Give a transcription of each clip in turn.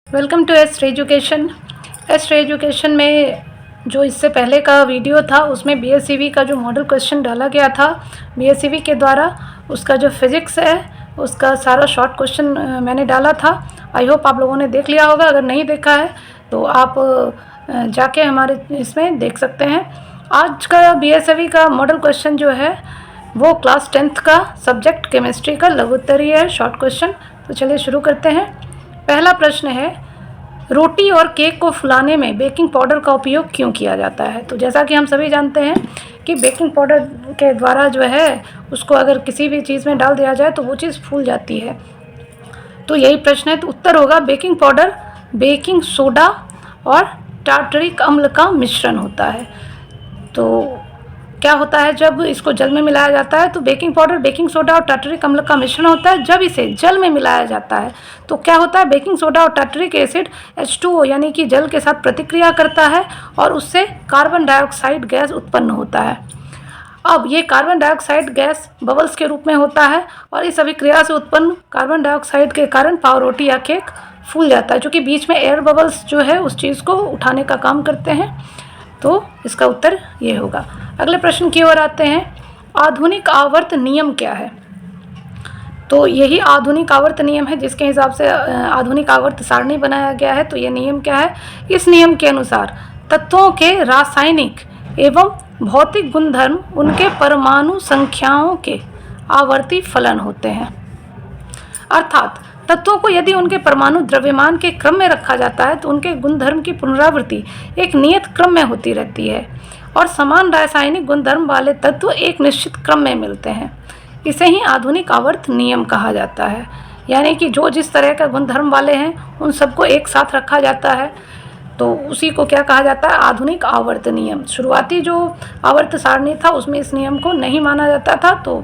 Welcome to Astro Education. Astro Education में जो इससे पहले का वीडियो था उसमें बीएसईबी का जो मॉडल क्वेश्चन डाला गया था बीएसईबी के द्वारा, उसका जो फिज़िक्स है उसका सारा शॉर्ट क्वेश्चन मैंने डाला था। आई होप आप लोगों ने देख लिया होगा। अगर नहीं देखा है तो आप जाके हमारे इसमें देख सकते हैं। आज का बीएसईबी का मॉडल क्वेश्चन जो है वो क्लास 10th का सब्जेक्ट केमिस्ट्री का लघु उत्तरीय है, शॉर्ट क्वेश्चन। तो चलिए शुरू करते हैं। पहला प्रश्न है, रोटी और केक को फुलाने में बेकिंग पाउडर का उपयोग क्यों किया जाता है? तो जैसा कि हम सभी जानते हैं कि बेकिंग पाउडर के द्वारा जो है उसको अगर किसी भी चीज़ में डाल दिया जाए तो वो चीज़ फूल जाती है। तो यही प्रश्न है। तो उत्तर होगा बेकिंग पाउडर बेकिंग सोडा और टार्टरिक अम्ल का मिश्रण होता है। तो क्या होता है जब इसको जल में मिलाया जाता है तो बेकिंग पाउडर बेकिंग सोडा और टार्टरिक अम्ल का मिश्रण होता है। जब इसे जल में मिलाया जाता है तो क्या होता है, बेकिंग सोडा और टार्टरिक एसिड H2O यानी कि जल के साथ प्रतिक्रिया करता है और उससे कार्बन डाइऑक्साइड गैस उत्पन्न होता है। अब ये कार्बन डाइऑक्साइड गैस बबल्स के रूप में होता है और इस अभिक्रिया से उत्पन्न कार्बन डाइऑक्साइड के कारण पाव रोटी या केक फूल जाता है, क्योंकि बीच में एयर बबल्स जो है उस चीज़ को उठाने का काम करते हैं। तो इसका उत्तर ये होगा। अगले प्रश्न की ओर आते हैं। आधुनिक आवर्त नियम क्या है? तो यही आधुनिक आवर्त नियम है जिसके हिसाब से आधुनिक आवर्त सारणी बनाया गया है। तो ये नियम क्या है? इस नियम के अनुसार तत्वों के रासायनिक एवं भौतिक गुणधर्म उनके परमाणु संख्याओं के आवर्ती फलन होते हैं। अर्थात तत्वों को यदि उनके परमाणु द्रव्यमान के क्रम में रखा जाता है तो उनके गुणधर्म की पुनरावृत्ति एक नियत क्रम में होती रहती है और समान रासायनिक गुणधर्म वाले तत्व एक निश्चित क्रम में मिलते हैं। इसे ही आधुनिक आवर्त नियम कहा जाता है। यानी कि जो जिस तरह का गुणधर्म वाले हैं उन सबको एक साथ रखा जाता है, तो उसी को क्या कहा जाता है? आधुनिक आवर्त नियम। शुरुआती जो आवर्त सारणी था उसमें इस नियम को नहीं माना जाता था, तो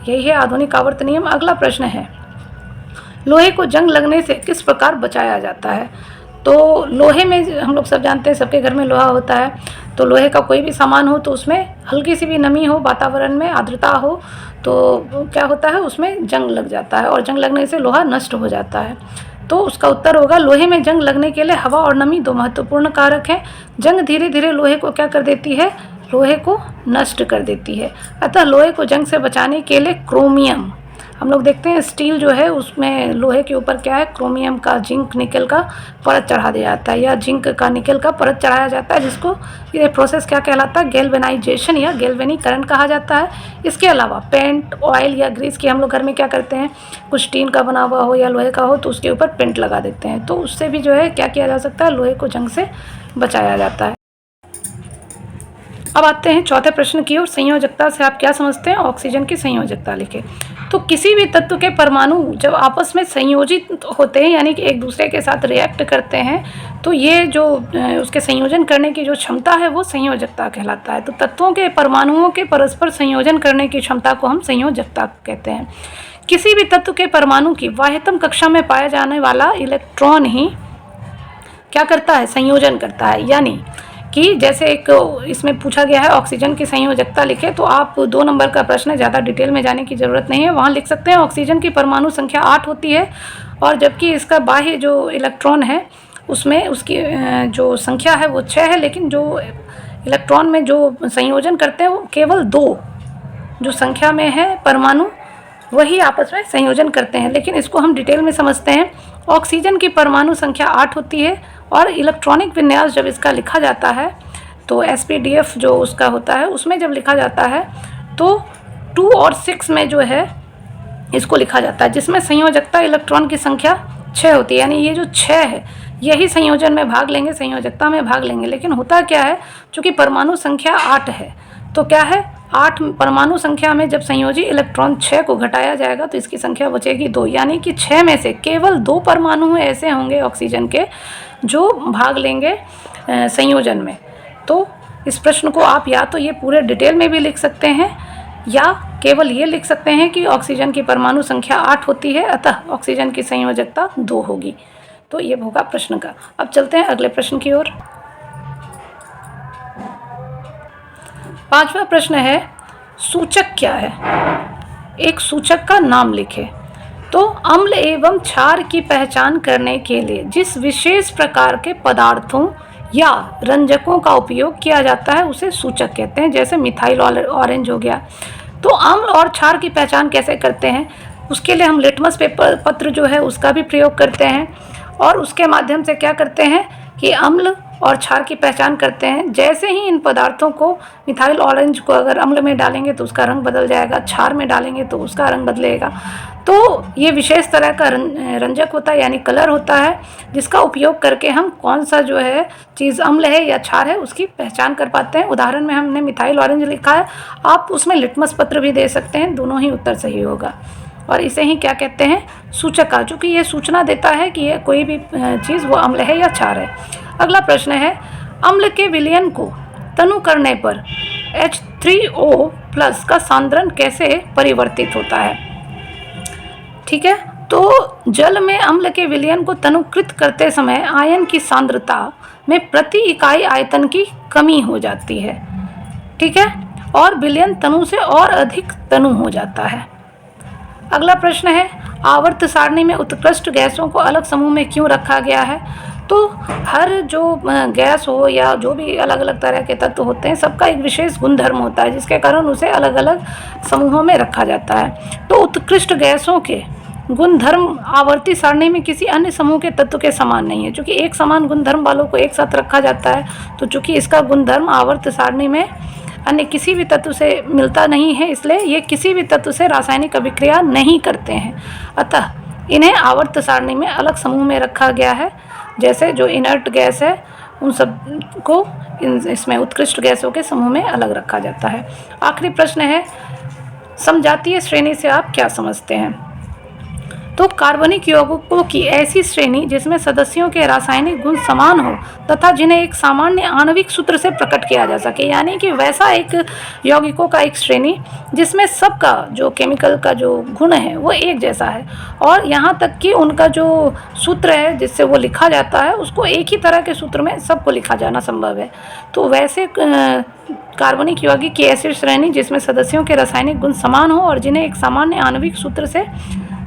यही है आधुनिक आवर्त नियम। अगला प्रश्न है, लोहे को जंग लगने से किस प्रकार बचाया जाता है? तो लोहे में हम लोग सब जानते हैं, सबके घर में लोहा होता है। तो लोहे का कोई भी सामान हो तो उसमें हल्की सी भी नमी हो, वातावरण में आर्द्रता हो तो क्या होता है, उसमें जंग लग जाता है और जंग लगने से लोहा नष्ट हो जाता है। तो उसका उत्तर होगा लोहे में जंग लगने के लिए हवा और नमी दो महत्वपूर्ण कारक हैं। जंग धीरे धीरे लोहे को क्या कर देती है? लोहे को नष्ट कर देती है। अतः लोहे को जंग से बचाने के लिए क्रोमियम, हम लोग देखते हैं स्टील जो है उसमें लोहे के ऊपर क्या है, क्रोमियम का जिंक निकल का परत चढ़ा दिया जाता है या जिंक का निकल का परत चढ़ाया जाता है, जिसको ये प्रोसेस क्या कहलाता है? गैल्वेनाइजेशन या गैल्वेनीकरण कहा जाता है। इसके अलावा पेंट ऑयल या ग्रीस की हम लोग घर में क्या करते हैं, कुछ टीन का बना हुआ हो या लोहे का हो तो उसके ऊपर पेंट लगा देते हैं, तो उससे भी जो है क्या किया जा सकता है, लोहे को जंग से बचाया जाता है। अब आते हैं चौथे प्रश्न की ओर। संयोजकता से आप क्या समझते हैं? ऑक्सीजन की संयोजकता लिखें। तो किसी भी तत्व के परमाणु जब आपस में संयोजित होते हैं यानी कि एक दूसरे के साथ रिएक्ट करते हैं तो ये जो उसके संयोजन करने की जो क्षमता है वो संयोजकता कहलाता है। तो तत्वों के परमाणुओं के परस्पर संयोजन करने की क्षमता को हम संयोजकता कहते हैं। किसी भी तत्व के परमाणु की बाह्यतम कक्षा में पाया जाने वाला इलेक्ट्रॉन ही क्या करता है? संयोजन करता है। यानी कि जैसे एक इसमें पूछा गया है ऑक्सीजन की संयोजकता लिखे, तो आप 2 नंबर का प्रश्न है, ज़्यादा डिटेल में जाने की ज़रूरत नहीं है। वहाँ लिख सकते हैं ऑक्सीजन की परमाणु संख्या 8 होती है और जबकि इसका बाह्य जो इलेक्ट्रॉन है उसमें उसकी जो संख्या है वो 6 है, लेकिन जो इलेक्ट्रॉन में जो संयोजन करते हैं वो केवल 2 जो संख्या में है परमाणु वही आपस में संयोजन करते हैं। लेकिन इसको हम डिटेल में समझते हैं। ऑक्सीजन की परमाणु संख्या 8 होती है और इलेक्ट्रॉनिक विन्यास जब इसका लिखा जाता है तो SPDF जो उसका होता है उसमें जब लिखा जाता है तो 2 और 6 में जो है इसको लिखा जाता है, जिसमें संयोजकता इलेक्ट्रॉन की संख्या 6 होती है। यानी ये जो 6 है यही संयोजन में भाग लेंगे, संयोजकता में भाग लेंगे। लेकिन होता क्या है, चूँकि परमाणु संख्या 8 है तो क्या है, 8 परमाणु संख्या में जब संयोजी इलेक्ट्रॉन 6 को घटाया जाएगा तो इसकी संख्या बचेगी 2। यानी कि 6 में से केवल 2 परमाणु ऐसे होंगे ऑक्सीजन के जो भाग लेंगे संयोजन में। तो इस प्रश्न को आप या तो ये पूरे डिटेल में भी लिख सकते हैं या केवल ये लिख सकते हैं कि ऑक्सीजन की परमाणु संख्या 8 होती है, अतः ऑक्सीजन की संयोजकता 2 होगी। तो ये होगा प्रश्न का। अब चलते हैं अगले प्रश्न की ओर। 5वां प्रश्न है, सूचक क्या है? एक सूचक का नाम लिखें। तो अम्ल एवं क्षार की पहचान करने के लिए जिस विशेष प्रकार के पदार्थों या रंजकों का उपयोग किया जाता है उसे सूचक कहते हैं। जैसे मिथाइल ऑरेंज हो गया। तो अम्ल और क्षार की पहचान कैसे करते हैं, उसके लिए हम लिटमस पेपर पत्र जो है उसका भी प्रयोग करते हैं और उसके माध्यम से क्या करते हैं कि अम्ल और क्षार की पहचान करते हैं। जैसे ही इन पदार्थों को, मिथाइल ऑरेंज को अगर अम्ल में डालेंगे तो उसका रंग बदल जाएगा, क्षार में डालेंगे तो उसका रंग बदलेगा। तो ये विशेष तरह का रंजक होता है, यानी कलर होता है, जिसका उपयोग करके हम कौन सा जो है चीज़ अम्ल है या क्षार है उसकी पहचान कर पाते हैं। उदाहरण में हमने मिथाइल ऑरेंज लिखा है, आप उसमें लिटमस पत्र भी दे सकते हैं, दोनों ही उत्तर सही होगा। और इसे ही क्या कहते हैं, सूचक का, चूँकि ये सूचना देता है कि ये कोई भी चीज़ वो अम्ल है या क्षार है। अगला प्रश्न है, अम्ल के विलयन को तनु करने पर H3O+ का सांद्रण कैसे परिवर्तित होता है। ठीक है, तो जल में अम्ल के विलयन को तनुकृत करते समय आयन की सांद्रता में प्रति इकाई आयतन की कमी हो जाती है। ठीक है, और विलयन तनु से और अधिक तनु हो जाता है। अगला प्रश्न है, आवर्त सारणी में उत्कृष्ट गैसों को अलग समूह में क्यों रखा गया है। तो हर जो गैस हो या जो भी अलग अलग तरह के तत्व होते हैं, सबका एक विशेष गुणधर्म होता है जिसके कारण उसे अलग अलग समूहों में रखा जाता है। तो उत्कृष्ट गैसों के गुणधर्म आवर्ती सारणी में किसी अन्य समूह के तत्व के समान नहीं है। चूँकि एक समान गुणधर्म वालों को एक साथ रखा जाता है, तो चूँकि इसका गुणधर्म आवर्त सारणी में अन्य किसी भी तत्व से मिलता नहीं है, इसलिए ये किसी भी तत्व से रासायनिक अभिक्रिया नहीं करते हैं। अतः इन्हें आवर्त सारणी में अलग समूह में रखा गया है। जैसे जो इनर्ट गैस है उन सब को इसमें उत्कृष्ट गैसों के समूह में अलग रखा जाता है। आखिरी प्रश्न है, समजातीय श्रेणी से आप क्या समझते हैं। तो कार्बनिक यौगिकों की ऐसी श्रेणी जिसमें सदस्यों के रासायनिक गुण समान हो तथा जिन्हें एक सामान्य आणविक सूत्र से प्रकट किया जा सके, यानी कि वैसा एक यौगिकों का एक श्रेणी जिसमें सबका जो केमिकल का जो गुण है वो एक जैसा है और यहाँ तक कि उनका जो सूत्र है जिससे वो लिखा जाता है उसको एक ही तरह के सूत्र में सबको लिखा जाना संभव है। तो वैसे कार्बनिक यौगिक की ऐसी श्रेणी जिसमें सदस्यों के रासायनिक गुण समान हो और जिन्हें एक सामान्य आणविक सूत्र से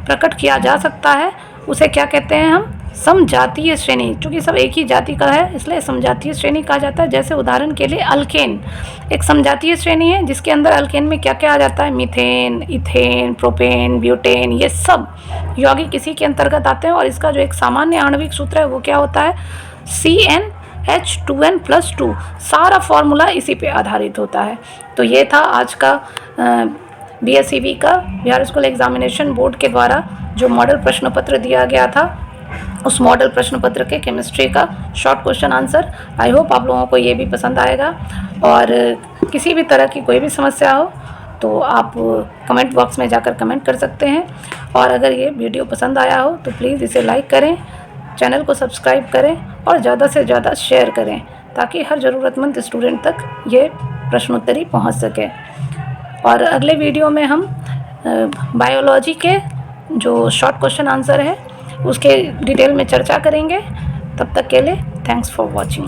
प्रकट किया जा सकता है, उसे क्या कहते हैं हम, समजातीय श्रेणी। चूँकि सब एक ही जाति का है इसलिए समजातीय श्रेणी कहा जाता है। जैसे उदाहरण के लिए अल्केन एक समजातीय श्रेणी है जिसके अंदर अल्केन में क्या क्या आ जाता है, मीथेन, इथेन, प्रोपेन, ब्यूटेन, ये सब यौगिक इसी के अंतर्गत आते हैं और इसका जो एक सामान्य आणविक सूत्र है वो क्या होता है, CnH2n+2। सारा फॉर्मूला इसी पे आधारित होता है। तो ये था आज का BSEB का बिहार स्कूल एग्जामिनेशन बोर्ड के द्वारा जो मॉडल प्रश्न पत्र दिया गया था, उस मॉडल प्रश्न पत्र के केमिस्ट्री का short question answer. I hope आप लोगों को ये भी पसंद आएगा और किसी भी तरह की कोई भी समस्या हो तो आप कमेंट बॉक्स में जाकर कमेंट कर सकते हैं। और अगर ये वीडियो पसंद आया हो तो प्लीज़ इसे लाइक करें, चैनल को सब्सक्राइब करें और ज़्यादा से ज़्यादा शेयर करें ताकि हर ज़रूरतमंद स्टूडेंट तक ये प्रश्नोत्तरी पहुँच सके। और अगले वीडियो में हम बायोलॉजी के जो शॉर्ट क्वेश्चन आंसर है उसके डिटेल में चर्चा करेंगे। तब तक के लिए थैंक्स फॉर वॉचिंग।